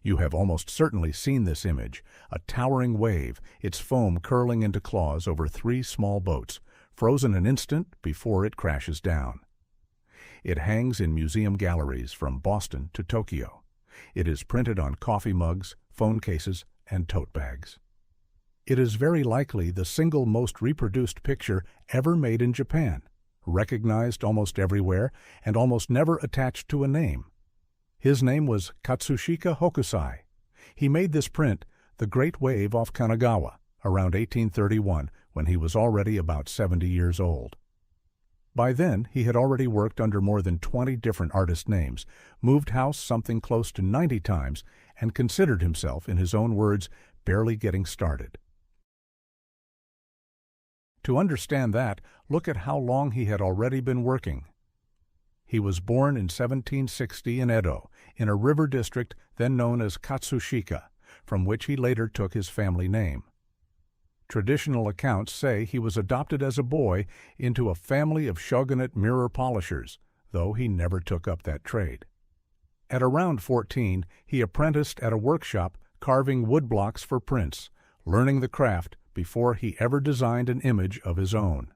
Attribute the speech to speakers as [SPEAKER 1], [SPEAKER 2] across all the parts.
[SPEAKER 1] You have almost certainly seen this image, a towering wave, its foam curling into claws over 3 small boats, frozen an instant before it crashes down. It hangs in museum galleries from Boston to Tokyo. It is printed on coffee mugs, phone cases, and tote bags. It is very likely the single most reproduced picture ever made in Japan, recognized almost everywhere and almost never attached to a name. His name was Katsushika Hokusai. He made this print, The Great Wave off Kanagawa, around 1831, when he was already about 70 years old. By then, he had already worked under more than 20 different artist names, moved house something close to 90 times, and considered himself, in his own words, barely getting started. To understand that, look at how long he had already been working. He was born in 1760 in Edo, in a river district then known as Katsushika, from which he later took his family name. Traditional accounts say he was adopted as a boy into a family of shogunate mirror polishers, though he never took up that trade. At around 14, he apprenticed at a workshop carving woodblocks for prints, learning the craft before he ever designed an image of his own.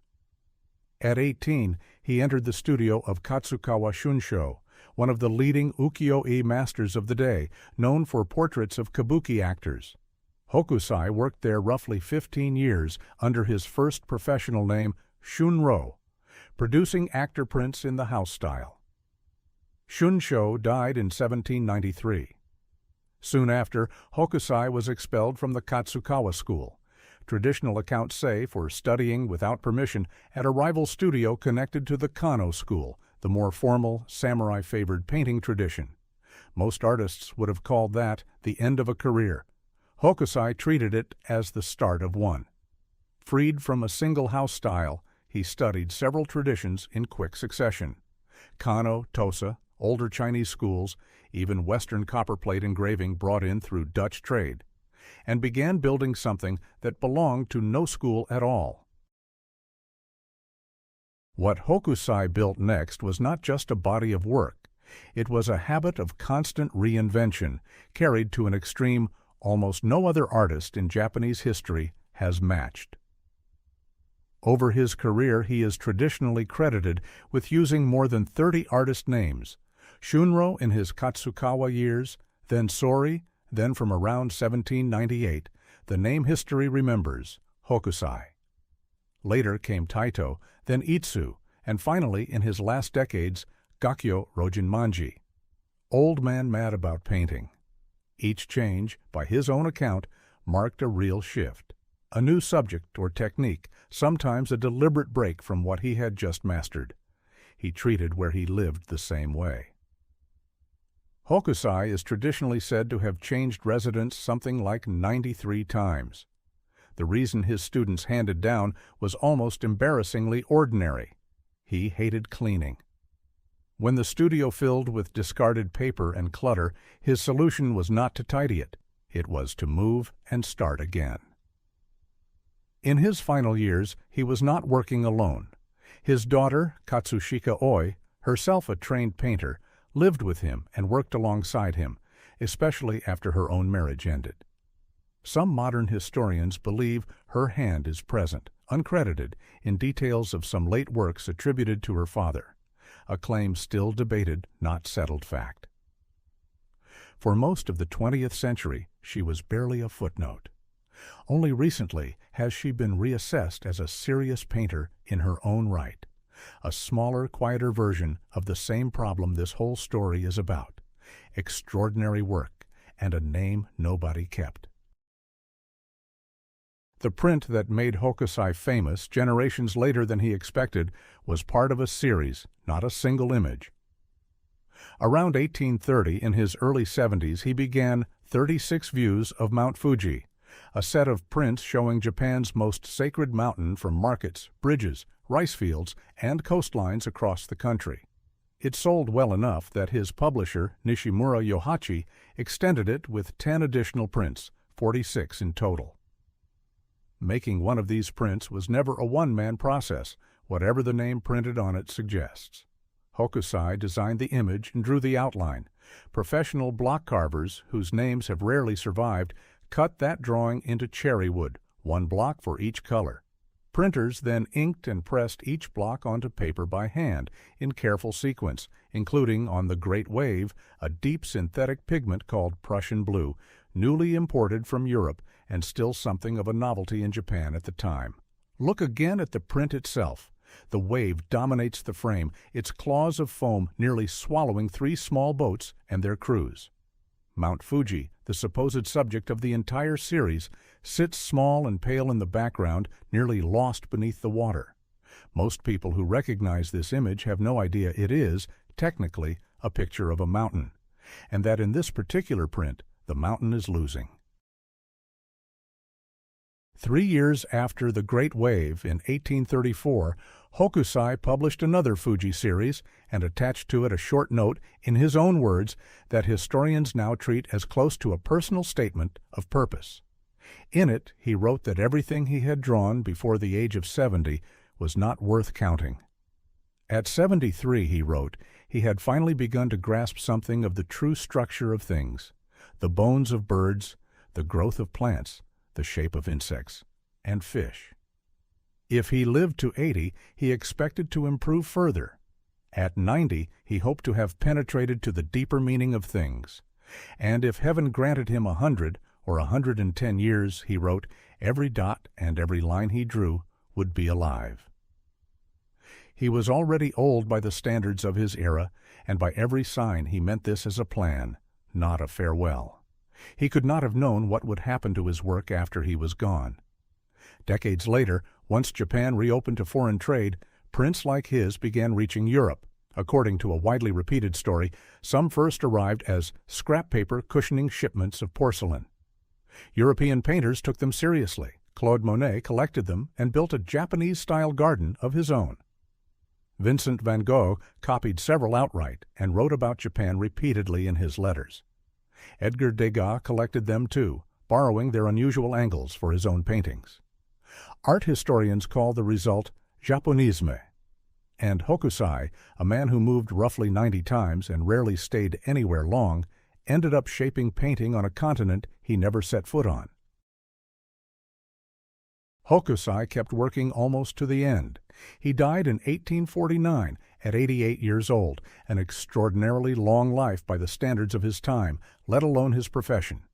[SPEAKER 1] At 18, he entered the studio of Katsukawa Shunsho, one of the leading ukiyo-e masters of the day, known for portraits of kabuki actors. Hokusai worked there roughly 15 years under his first professional name, Shunro, producing actor prints in the house style. Shunsho died in 1793. Soon after, Hokusai was expelled from the Katsukawa school. Traditional accounts say for studying without permission at a rival studio connected to the Kano school, the more formal, samurai-favored painting tradition. Most artists would have called that the end of a career. Hokusai treated it as the start of one. Freed from a single house style, he studied several traditions in quick succession. Kano, Tosa, older Chinese schools, even Western copperplate engraving brought in through Dutch trade, and began building something that belonged to no school at all. What Hokusai built next was not just a body of work. It was a habit of constant reinvention, carried to an extreme almost no other artist in Japanese history has matched. Over his career, he is traditionally credited with using more than 30 artist names: Shunro in his Katsukawa years, then Sori, then from around 1798, the name history remembers, Hokusai. Later came Taito, then Itsu, and finally, in his last decades, Gakyo Rojinmanji. Old man mad about painting. Each change, by his own account, marked a real shift, a new subject or technique, sometimes a deliberate break from what he had just mastered. He treated where he lived the same way. Hokusai is traditionally said to have changed residence something like 93 times. The reason his students handed down was almost embarrassingly ordinary. He hated cleaning. When the studio filled with discarded paper and clutter, his solution was not to tidy it. It was to move and start again. In his final years, he was not working alone. His daughter, Katsushika Oi, herself a trained painter, lived with him and worked alongside him, especially after her own marriage ended. Some modern historians believe her hand is present, uncredited, in details of some late works attributed to her father, a claim still debated, not settled fact. For most of the 20th century, she was barely a footnote. Only recently has she been reassessed as a serious painter in her own right, a smaller, quieter version of the same problem this whole story is about: extraordinary work and a name nobody kept. The print that made Hokusai famous generations later than he expected was part of a series, not a single image. Around 1830, in his early 70s, he began 36 Views of Mount Fuji, a set of prints showing Japan's most sacred mountain from markets, bridges, rice fields, and coastlines across the country. It sold well enough that his publisher, Nishimura Yohachi, extended it with 10 additional prints, 46 in total. Making one of these prints was never a one-man process, whatever the name printed on it suggests. Hokusai designed the image and drew the outline, Professional block carvers, whose names have rarely survived, cut that drawing into cherry wood, one block for each color. Printers then inked and pressed each block onto paper by hand, in careful sequence, including, on the Great Wave, a deep synthetic pigment called Prussian blue, newly imported from Europe and still something of a novelty in Japan at the time. Look again at the print itself. The wave dominates the frame, its claws of foam nearly swallowing 3 small boats and their crews. Mount Fuji, the supposed subject of the entire series, sits small and pale in the background, nearly lost beneath the water. Most people who recognize this image have no idea it is, technically, a picture of a mountain, and that in this particular print, the mountain is losing. 3 years after the Great Wave, in 1834, Hokusai published another Fuji series and attached to it a short note, in his own words, that historians now treat as close to a personal statement of purpose. In it, he wrote that everything he had drawn before the age of 70 was not worth counting. At 73, he wrote, he had finally begun to grasp something of the true structure of things, the bones of birds, the growth of plants, the shape of insects, and fish. If he lived to 80, he expected to improve further. At 90, he hoped to have penetrated to the deeper meaning of things. And if heaven granted him 100 or 110 years, he wrote, every dot and every line he drew would be alive. He was already old by the standards of his era, and by every sign he meant this as a plan, not a farewell. He could not have known what would happen to his work after he was gone. Decades later, once Japan reopened to foreign trade, prints like his began reaching Europe. According to a widely repeated story, some first arrived as scrap paper cushioning shipments of porcelain. European painters took them seriously. Claude Monet collected them and built a Japanese-style garden of his own. Vincent van Gogh copied several outright and wrote about Japan repeatedly in his letters. Edgar Degas collected them too, borrowing their unusual angles for his own paintings. Art historians call the result Japonisme, and Hokusai, a man who moved roughly 90 times and rarely stayed anywhere long, ended up shaping painting on a continent he never set foot on. Hokusai kept working almost to the end. He died in 1849 at 88 years old, an extraordinarily long life by the standards of his time, let alone his profession.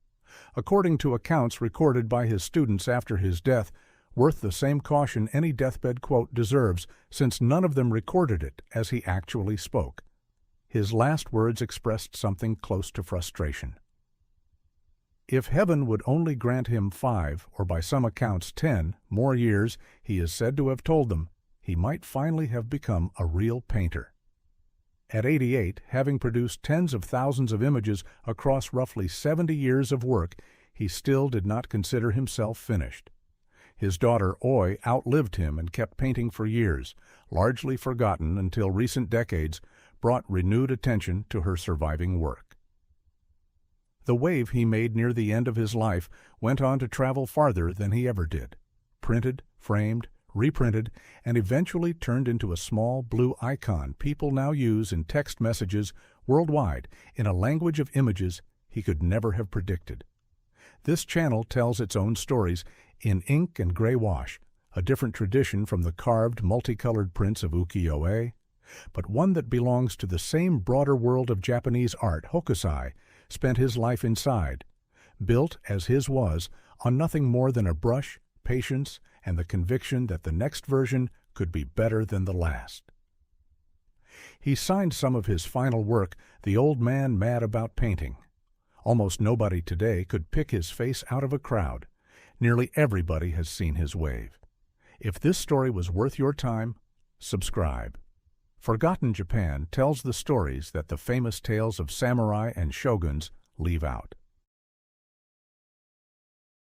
[SPEAKER 1] According to accounts recorded by his students after his death, worth the same caution any deathbed quote deserves, since none of them recorded it as he actually spoke. His last words expressed something close to frustration. If heaven would only grant him 5, or by some accounts 10, more years, he is said to have told them, he might finally have become a real painter. At 88, having produced tens of thousands of images across roughly 70 years of work, he still did not consider himself finished. His daughter Oi outlived him and kept painting for years, largely forgotten until recent decades brought renewed attention to her surviving work. The wave he made near the end of his life went on to travel farther than he ever did. Printed, framed, reprinted, and eventually turned into a small blue icon people now use in text messages worldwide in a language of images he could never have predicted. This channel tells its own stories in ink and gray wash, a different tradition from the carved, multicolored prints of ukiyo-e, but one that belongs to the same broader world of Japanese art Hokusai spent his life inside, built, as his was, on nothing more than a brush, patience, and the conviction that the next version could be better than the last. He signed some of his final work, The Old Man Mad About Painting. Almost nobody today could pick his face out of a crowd. Nearly everybody has seen his wave. If this story was worth your time, subscribe. Forgotten Japan tells the stories that the famous tales of samurai and shoguns leave out.